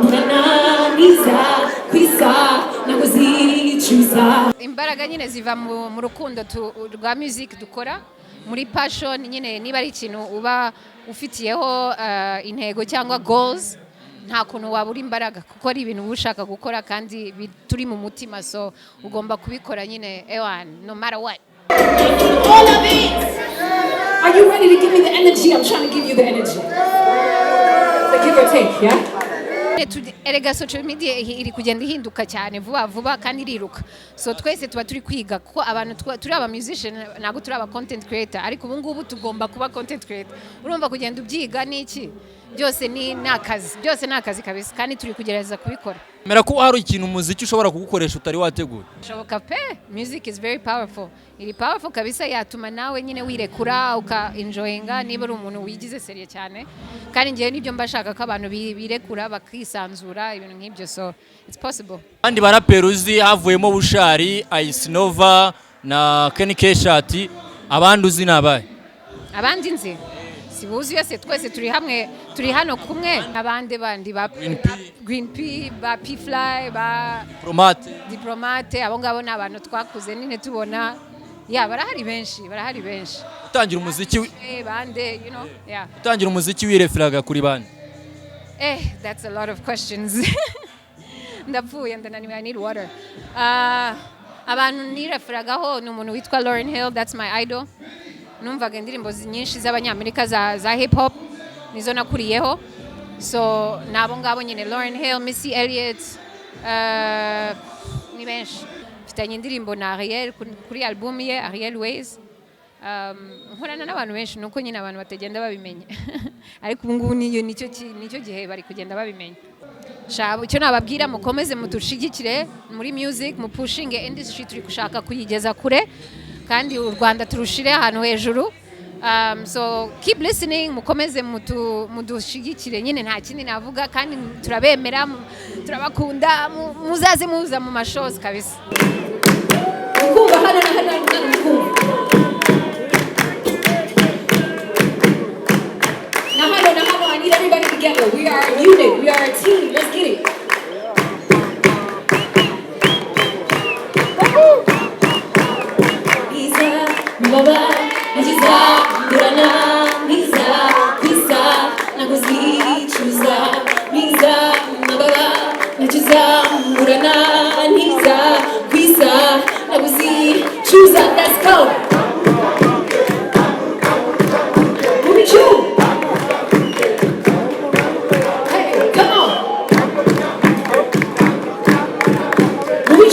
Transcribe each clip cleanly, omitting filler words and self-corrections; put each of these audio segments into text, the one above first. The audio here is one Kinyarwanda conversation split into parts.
munaniza kwisa nakuzicuza. Imbaraga nyine ziva mu rukundo rwa music dukora muri passion nyine, niba ari ikintu uba ufitiyeho intego cyangwa goals, nta kuntu wabura imbaraga kuko ari ibintu ushaka gukora kandi turi mu mutima, so ugomba kubikora nyine no matter what. All of it. Are you ready to give me the energy? I'm trying to give you the energy. So give or take, yeah? Erega social media iri kugenda ihinduka cyane vuba kandi iriruka, so twese tuba turi kwiga kuko abantu turi aba musician ntabwo turi aba content creator, ariko ubu ngubu tugomba kuba content creator. Urumva kugenda ubyiga n'iki byose ni akazi kabisa, kandi turi kugerageza kubikora. Mera ko hari ikintu umuziki ushobora kugukoresha utari wategura. Shoboka pe, music is very powerful. Iri powerful kabisa, yatuma nawe nyine wirekura uka enjoyinga niba ari umuntu wigize seriye cyane, kandi ngiye nibyo mbashaka ko abantu birekura bakisanzura ibintu nk'ibyo, so it's possible. Kandi baraperuzi havuyemo Bushali, Ice Nova na Kenny Keshati, abandi uzi nabaye. Abandi nzi sibuzi yose, twese turi hamwe, turi hano kumwe. Abandi bandi ba Green P, ba P Fly, ba Diplomate, abo ngabo n'abantu twakuze nine tubona, barahari benshi. Utangira umuziki bande, utangira umuziki wireferaga kuri bande? That's a lot of questions. Ndapfuye ndananiwe, I need water. Abantu nireferagaho ni umuntu witwa Angell, that's my idol. Numvaga indirimbo nyinshi z'abanyamerika za hip hop nizo nakuriyeho, so nabo ngabo nyine Angell, Missy Elliott, ni benshi. Mfitanye indirimbo na Ariel kuri album ye Ariel Ways. Nkorana n'abantu benshi nuko nyine abantu batagenda babimenye, ariko ubu ngubu nicyo gihe bari kugenda babimenye. Icyo nababwira, mukomeze mutushigikire muri music, mupushinge industry, turi gushaka kuyigeza kure kandi u Rwanda turushire ahantu hejuru. So keep listening, mukomeze mudushigikire nyine, nta kindi navuga, kandi turabemera, turabakunda, muzaze muza mu mashows kabisa. Kumva hano na hano I need everybody together. We are a unit, we are a team. Let's get it. Baba, najiza, durana, niza, kwisa, nakuzicuza, niza, baba, najiza, durana, niza, kwisa, nakuzicuza. Let's go. Move it, hey, come on. Move it,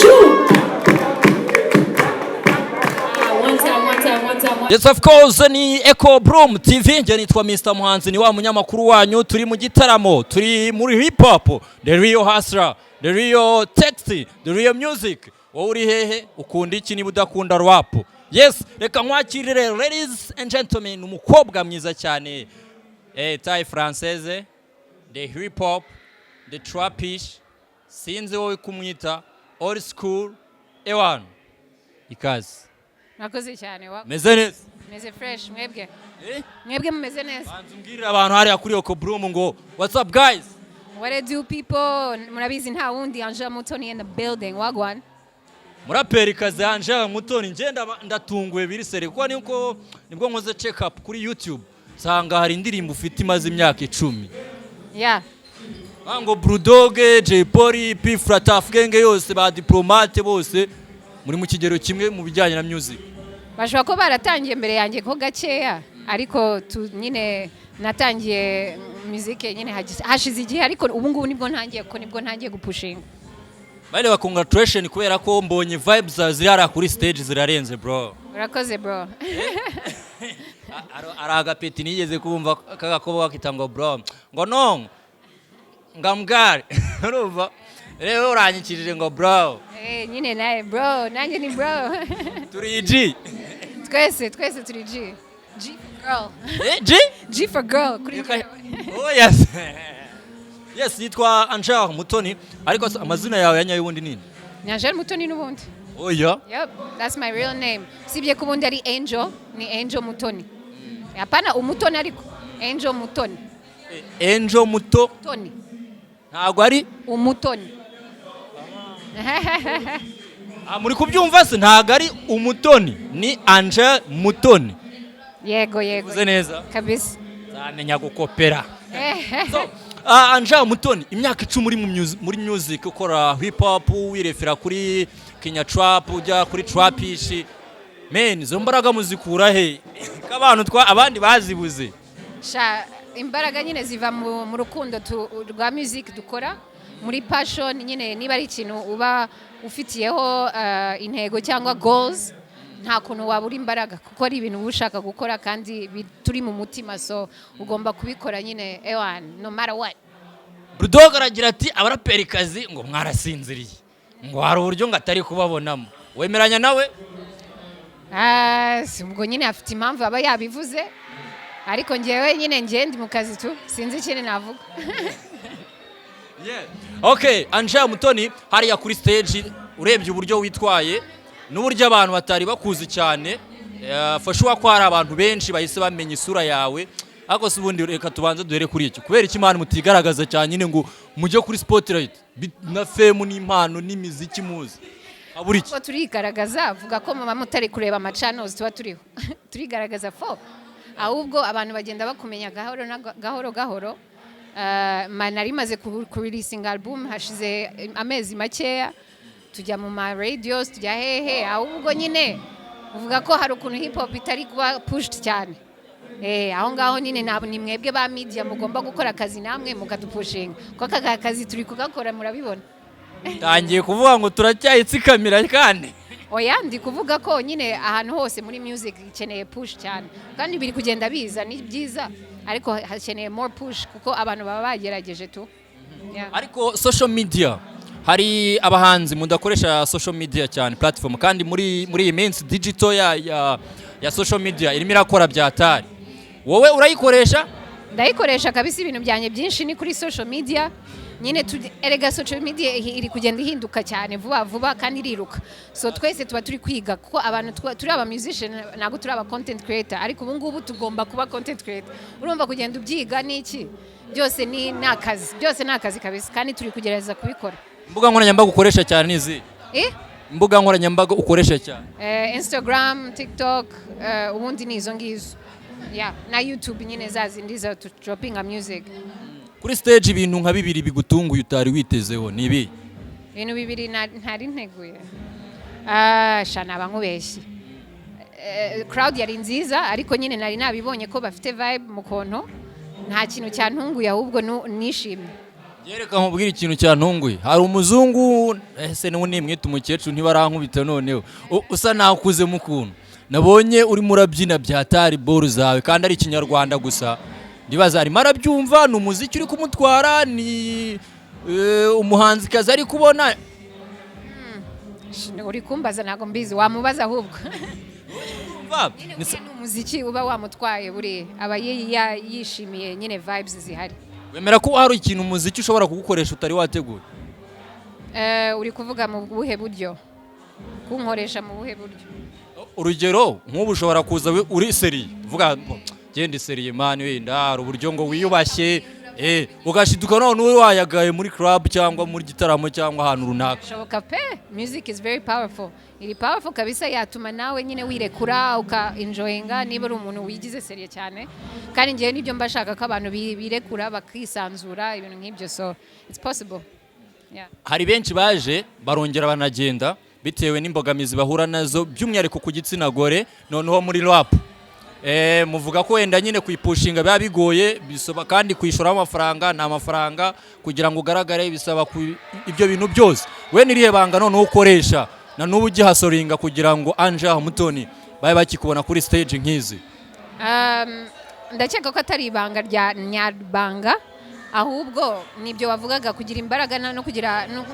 Yes, of course, ni Echo Broom TV. Nje nitwa Mr. Muhanzi, ni wa munyamakuru wanyu. Turi mu gitaramo, turi muri hip hop, the real hustler, the real texty, the real music. Wowe uri hehe? Ukunda iki niba udakunda rap? Yes, reka nkwakirire ladies and gentlemen, umukobwa mwiza cyane. Taille française, the hip hop, the trapish, sinzi wowe kumwita, old school, ewan. Ikaze. Urakoze cyane wa. Meze neza. Meze fresh mwebwe. Mwebwe mumeze neza. Banzumbwirira abantu hari kuri Echo Broom ngo what's up guys? What I do people, murabizi nta wundi Angell Mutoni in the building. Wagwan. Muraperi kaze Angell Mutoni, ngenda ndatunguye biri sere kuko nibwo nkoze check up kuri YouTube. Sanga hari indirimbo ufite imaze imyaka 10. Yeah. Bango Brudog, J Pori, P Frataf genge yose ba Diplomate bose muri mu kigero kimwe mu bijyanye na music. Bashobora ko baratangiye mbere yanjye ko gakeya, ariko nyine natangiye music nyine hashize igihe, ariko ubu ngubu nibwo ntangiye gupushinga. Bale congratulations kubera ko mbonye vibes zirara kuri stage zirarenze bro. Urakoze bro. Aragapeti nigeze kumva kagakobo wakitangwa bro. Ngo no. Ngamgari. Urumva? Rero uranyikirije ngo bro. Nyine naye bro, nanjye ni bro. Turi G. Twese turi G. G for girl. G? G for girl. Oh yes. Yes, yitwa Angell Mutoni, ariko amazina yawe yanyaye ubundi nini? Ni Angell Mutoni n'ubundi. Oh yeah? Yep, that's my real name. Sibye kubundi ari Angel, ni Angell Mutoni. Hapana umutoni ariko Angell Mutoni. Angell Mutoni. ntabwo ari Umutoni. muri kubyumva se ntabwo ari Umutoni ni Angell Mutoni. Yego uze neza kabisa. zamenya gukopera. So, Angell Mutoni imyaka 10 muri music ukora hip hop wirefera kuri Kenya trap ujya kuri trapish. Men zo mbaraga muzikura he kabantu abandi bazibuze? Sha imbaraga nyine ziva mu rukundo rwa music dukora muri passion nyine niba ari ikintu uba ufitiyeho intego cyangwa goals nta kuntu wabura imbaraga kuko ari ibintu ushaka gukora kandi turi mu mutima so ugomba kubikora nyine ewan no matter what. Bulldog aragira ati abaraperikazi ngo mwarasinziriye ngo hari uburyo ngo atari kubabonamo wemeranya nawe? Ubwo nyine afite impamvu aba yabivuze ariko njyewe nyine ndi mu kazi tu sinzi ikintu navuga. Okay, Angell Mutoni hariya kuri stage urebye uburyo witwaye n'uburyo abantu batari bakuzi cyane fashuwa ko hari abantu benshi bahise bamenya isura yawe ariko se ubundi reka tubanze duhere kuri iki kubera iki Impano mutigaragaza cyane nyine ngo mujye kuri spotlight na fame n'impano n'imiziki muzi aburi iki turigaragaza avuga ko mama mutari kureba ama channels tuba turiho turigaragaza fo ahubwo abantu bagenda bakumenya gahoro nari maze kureleasing album hashize amezi makeya tujya mu ma radios tujya hehe ahubwo nyine uvuga ko hari ukuntu hip hop itari kuba pushed cyane aho ngaho nyine nabo ni mwebwe ba media mugomba gukora akazi namwe mukadupushinga ko aka kazi turi kugakora murabibona. Tangiye kuvuga ngo turacyayitsikamira kandi oya ndi kuvuga ko nyine ahantu hose muri music ikeneye push cyane kandi biri kugenda biza ni byiza ariko hakeneye more push kuko abantu baba bagerageje tu. Ariko social media hari abahanzi mudakoresha social media cyane platform kandi muri iyi minsi digital ya social media irimo irakora byatari wowe urayikoresha? Ndayikoresha kabisa ibintu byanye byinshi ni kuri social media nyine erega social media iri kugenda ihinduka cyane vuba kandi iriruka so twese tuba turi kwiga kuko abantu turi aba musician nago turi aba content creator ariko ubu ngubu tugomba kuba content creator urumva kugenda ubyiga niki byose ni nakazi kabisa kandi turi kugereza kubikora. Imbuga nkoranyambaga ukoresha cyane nizi? Imbuga nkoranyambaga ukoresha cyane? Instagram, TikTok, ubundi ni izo ngizo. Na YouTube nyine zazindi za dropping music. Kuri stage ibintu nka bibiri bigutunguye utari witezeho nibi? Ibintu bibiri ntari nteguye. Shana bankubeshye. Crowd yari nziza ariko nyine nari nabibonye ko bafite vibe mu konto nta kintu cyantunguye ahubwo nishimye. Yereka nkubwira ikintu cyantunguye hari umuzungu ese n'undi mwita umukecuru ntibarankubita noneho usa nakuze mu kuntu nabonye uri murabyina byatari ball zawe kandi ari Kinyarwanda gusa ndibaza ari marabyumva n'umuziki uri kumutwara ni umuhanzikazi ari kubona uri kumbaza ntago mbizi wamubaza ahubwo ni umuziki uba wamutwaye buri aba yishimiye nyine vibes zihari. Wemera ko hari ikintu umuziki ushobora kugukoresha utari wategura? Uri kuvuga mu buhe buryo? Kunkoresha mu buhe buryo? Urugero nk'ubu ushobora kuza uri seri vuga gende seri man wenda hari uburyo ngo wiyubashye ugashiduka none uri wayagaye muri club cyangwa muri gitaramo cyangwa ahantu runaka. Shoboka pe music is very powerful. Iri powerful kabisa yatuma nawe nyine wirekura uka enjoyinga niba ari umuntu wigize seriye cyane kandi ngiye nibyo mbashaka ko abantu birekura bakisanzura ibintu nk'ibyo so it's possible. Hari benshi baje barongera banagenda bitewe n'imbogamizi bahura nazo by'umwihariko ku gitsina gore noneho muri rap muvuga ko wenda nyine kuyipushinga biba bigoye bisoba kandi kwishura amafaranga na amafaranga kugira ngo ugaragare bisaba ibyo bintu byose we nirihe banga noneho ukoresha na n'ubu gihasoringa kugira ngo Angell Mutoni baye bakikubona kuri stage nk'izi? Ndakeka ko atari ibanga rya nyarbanga ahubwo nibyo wavugaga kugira imbaraga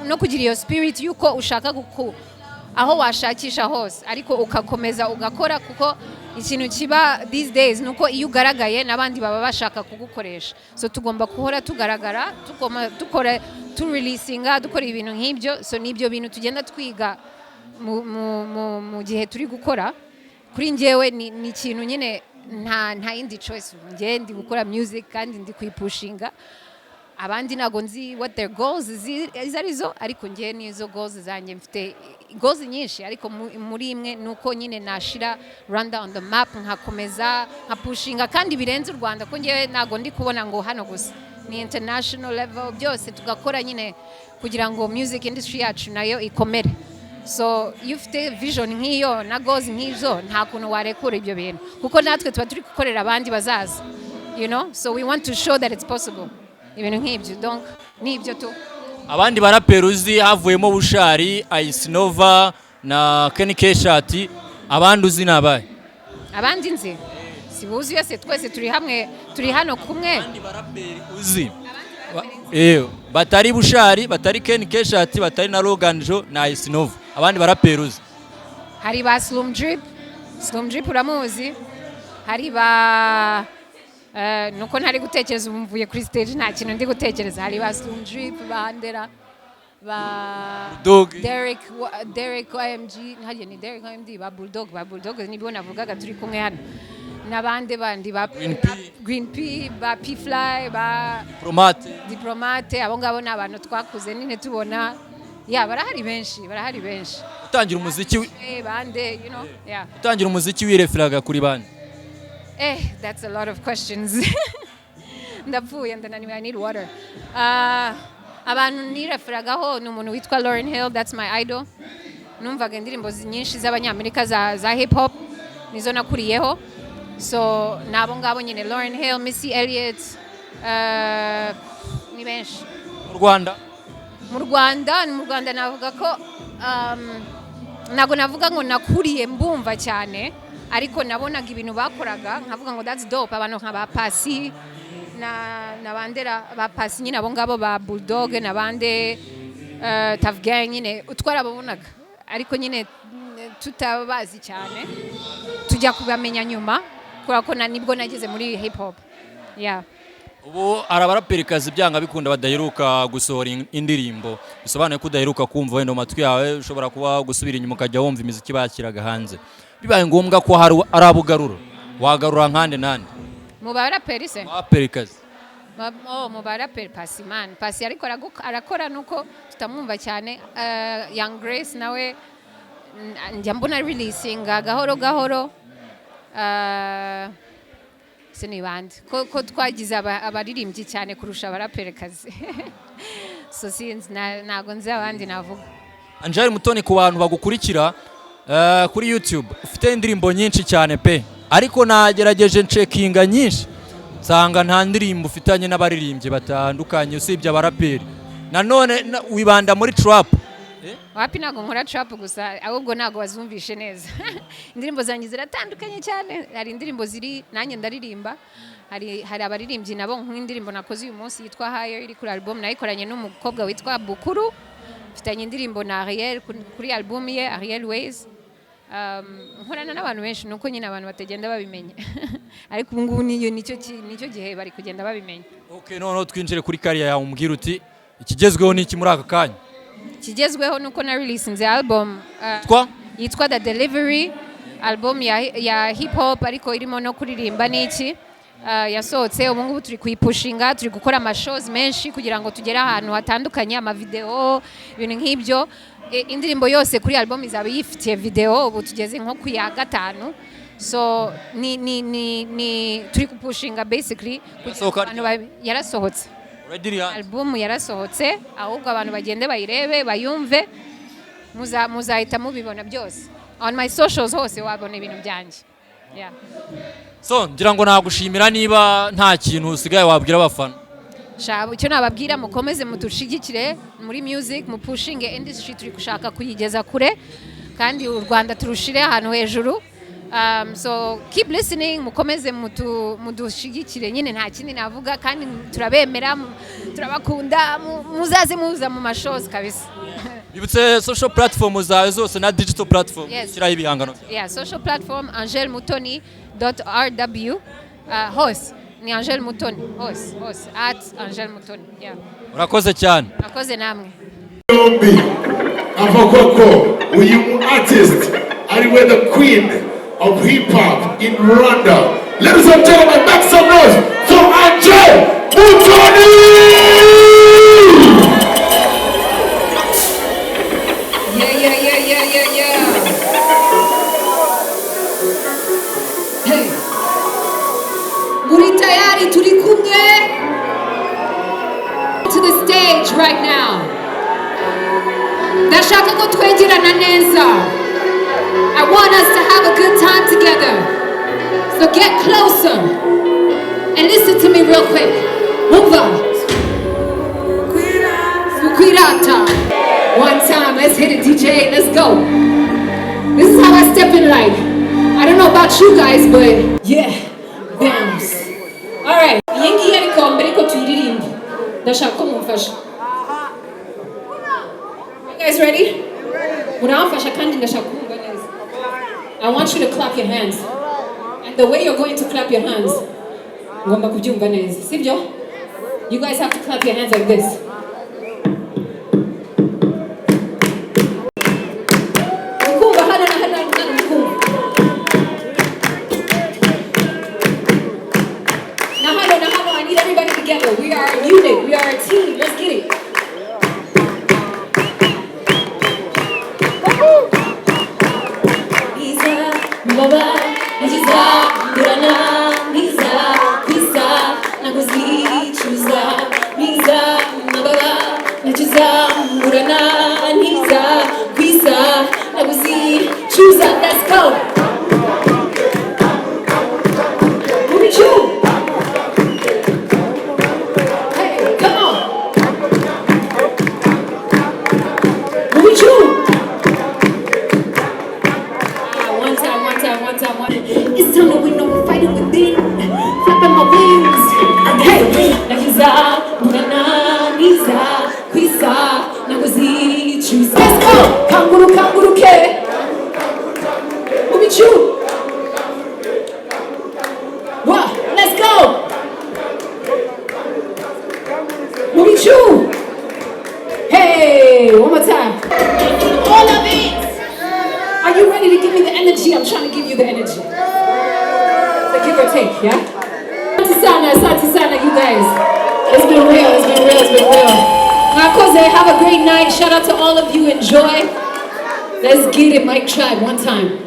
no kugira iyo spirit yuko ushaka aho washakisha hose ariko ukakomeza ugakora kuko ikintu kiba these days nuko iyo ugaragaye nabandi baba bashaka kugukoresha so tugomba kuhora tugaragara dukora releasinga dukora ibintu nk'ibyo so nibyo bintu tugenda twiga mu gihe turi gukora kuri njyewe ni ikintu nyine nta yindi choice njye ndi gukora music kandi ndi kuyipushinga abandi nago nzi what their goals is arizo, ariko ngiye nizo goals zanjye, mfite goals nyinshi, ariko muri imwe nuko nyine nashira Rwanda on the map, nkakomeza nkapushinga kandi birenze u Rwanda, ko ngiye nago ndi kubona ngo hano gusa ni international level, byose tugakora nyine kugira ngo music industry yacu nayo ikomere. So iyo ufite vision nk'iyo na goals nk'izo, nta kuntu warekura ibyo bintu, kuko natwe tuba turi gukorera abandi bazaza, you know, so we want to show that it's possible. Ibintu nk'ibyo, donc n'ibyo tu. Abandi barapera uzi havuyemo Bushali, Ice Nova na Kenny Keshati, abandi uzi nabaye? Abandi nzi sibuzi yose, twese turi hamwe, turi hano kumwe. Abandi barapera uzi batari Bushali, batari Kenny Keshati, batari na Logan na Ice Nova, abandi barapera uzi? Hari ba Slum Drip uramuzi, hari ba nuko ntari gutekereza, umvuye kuri stage nta kintu ndi gutekereza. Hari ba Slum Drip, bandera, ba Derek OMG, ntagiye ni Derek OMD, ba Bulldog nibyo navugaga turi kumwe hano, n'abandi bandi ba Green P, ba P-Fly, ba Diplomate, abo ngabo ni abantu twakuze nine tubona, barahari benshi. Utangira umuziki bande, you know, utangira umuziki wireferaga kuri bande? That's a lot of questions. Ndapfuye ndananiwe, I need water. Abantu nireferagaho ni umuntu witwa Lauryn Hill, that's my idol. Numvaga indirimbo nyinshi z'abanyamerika za hip hop, nizo nakuriyeho. So nabo ngabo nyine, Lauryn Hill, Missy Elliott, ni benshi. Mu Rwanda navuga ko nago navuga ngo nakuriye mbumva cyane, ariko nabonaga ibintu bakoraga nkavuga ngo that's dope. Abantu nka ba Pasi na bandera, ba Pasi nyine, abo ngabo ba Bulldog na bande Tough Gang nyine utwarababonaga, ariko nyine tutabazi cyane, tujya kubamenya nyuma kubera ko nibwo nageze muri hip hop. Ubu arabaraperikazi byanga bikunda badaheruka gusohora indirimbo, bisobanuye ko udaheruka kumva wenda mu matwi yawe, ushobora kuba gusubira inyuma ukajya wumva imiziki bakiraga hanze. Bibaye ngombwa ko hari arabugarura, wagarura nkande nande mu baraperi se? Aperikazi mu baraperi Pasi ariko arakora nuko tutamwumva cyane. Young Grace nawe njya mbona releasinga gahoro. Sinibandi ko twagize abaririmbyi cyane kurusha abaraperikazi. So sinzi, nago nzi abandi navuga. Angell Mutoni, ku bantu bagukurikira kuri YouTube, ufite indirimbo nyinshi cyane pe, ariko nagerageje ncekinga nyinshi nsanga nta ndirimbo ufitanye n'abaririmbyi batandukanye usibye abaraperi. Nanone wibanda muri trap? Wapi, nago nkora trap gusa, ahubwo nago wazumvishe neza. Indirimbo zanjye ziratandukanye cyane, hari indirimbo ziri nanjye ndaririmba, hari abaririmbyi nabo, nk'indirimbo nakoze uyu munsi yitwa Ahuriye, iri kuri album nayikoranye n'umukobwa witwa Kuri. Mfitanye indirimbo na Ariel kuri album ye Ariel Ways. Nkorana n'abantu benshi, nuko nyine abantu batagenda babimenya. Ariko ubu ngubu nicyo gihe bari kugenda babimenya. Okay, none twinjire kuri kariya yawe, umbwira uti ikigezweho ni iki muri aka kanya? Ikigezweho nuko na releasinze album yitwa The Delivery, album ya hip hop ariko irimo no kuririmba n'iki. Yasohotse ubu ngubu turi kuyipushinga, turi gukora amashows menshi kugira ngo tugere ahantu hatandukanye, amavideo, ibintu nk'ibyo. Indirimbo yose kuri album izaba yifitiye video, ubu tugeze nko ku ya 5. So turi kupushinga basically yarasohotse. Album yarasohotse, ahubwo abantu bagende bayirebe bayumve, muzahita mubibona byose on my socials hose, wabona ibintu byanjye. So ngira ngo nagushimira, niba nta kintu usigaye wabwira abafana. Icyo nababwira, mukomeze mutushigikire muri music, mupushinge industry, turi gushaka kuyigeza kure kandi u Rwanda turushire ahantu hejuru. So keep listening, mukomeze mudushigikire nyine, nta kindi navuga, kandi turabemera, turabakunda, muzaze muza mu mashows kabisa. Bibutse social platform zawe zose na digital platform kiraho ibihangano. Social platform angellmutoni.rw, hose ni Angell Mutoni, hose @Angell Mutoni. Urakoze cyane. Urakoze namwe. Avokoko, uyu artist ari we the queen of hip hop in Rwanda. Ladies and gentlemen, make some noise for Angell Mutoni! to the stage right now. Ndashaka ko twegerana neza. I want us to have a good time together. So get closer and listen to me real quick. Umva. Sukwirata. One time, let's hit it, DJ. Let's go. This is how I step in life. I don't know about you guys, but yeah, bounce. All right. Yengi yeriko mbere ko tuyiririmba. Ndashaka ko mumfasha. You guys ready? Muramfasha kandi ndashaka kumva neza. I want you to clap your hands. And the way you're going to clap your hands, ngomba kubyumva neza. Sibyo? You guys have to clap your hands like this. We are a unit, we are a team, let's get it. Niza, Baba, Niza, Durana, Niza, Pisa, Nagozi, Chuza, Niza, Baba, Niza, Durana, Niza, Pisa, Nagozi, Chuza, let's go. Movie Chu. It's time that we know we're fighting within. Flapping my wings. Okay. Nagiza, Murana, Niza, Kwisa, Nagozi, Chusa. Let's go. Kanguru, kanguru, ke. Ubichu. What? Let's go. Ubichu. Hey, one more time. All of it. Are you ready to give me the energy? I'm trying to give you the energy. So give or take, yeah? Asante sana, you guys. It's been real, it's been real, it's been real. Urakoze, have a great night. Shout out to all of you. Enjoy. Let's get it, Mike Tribe, one time.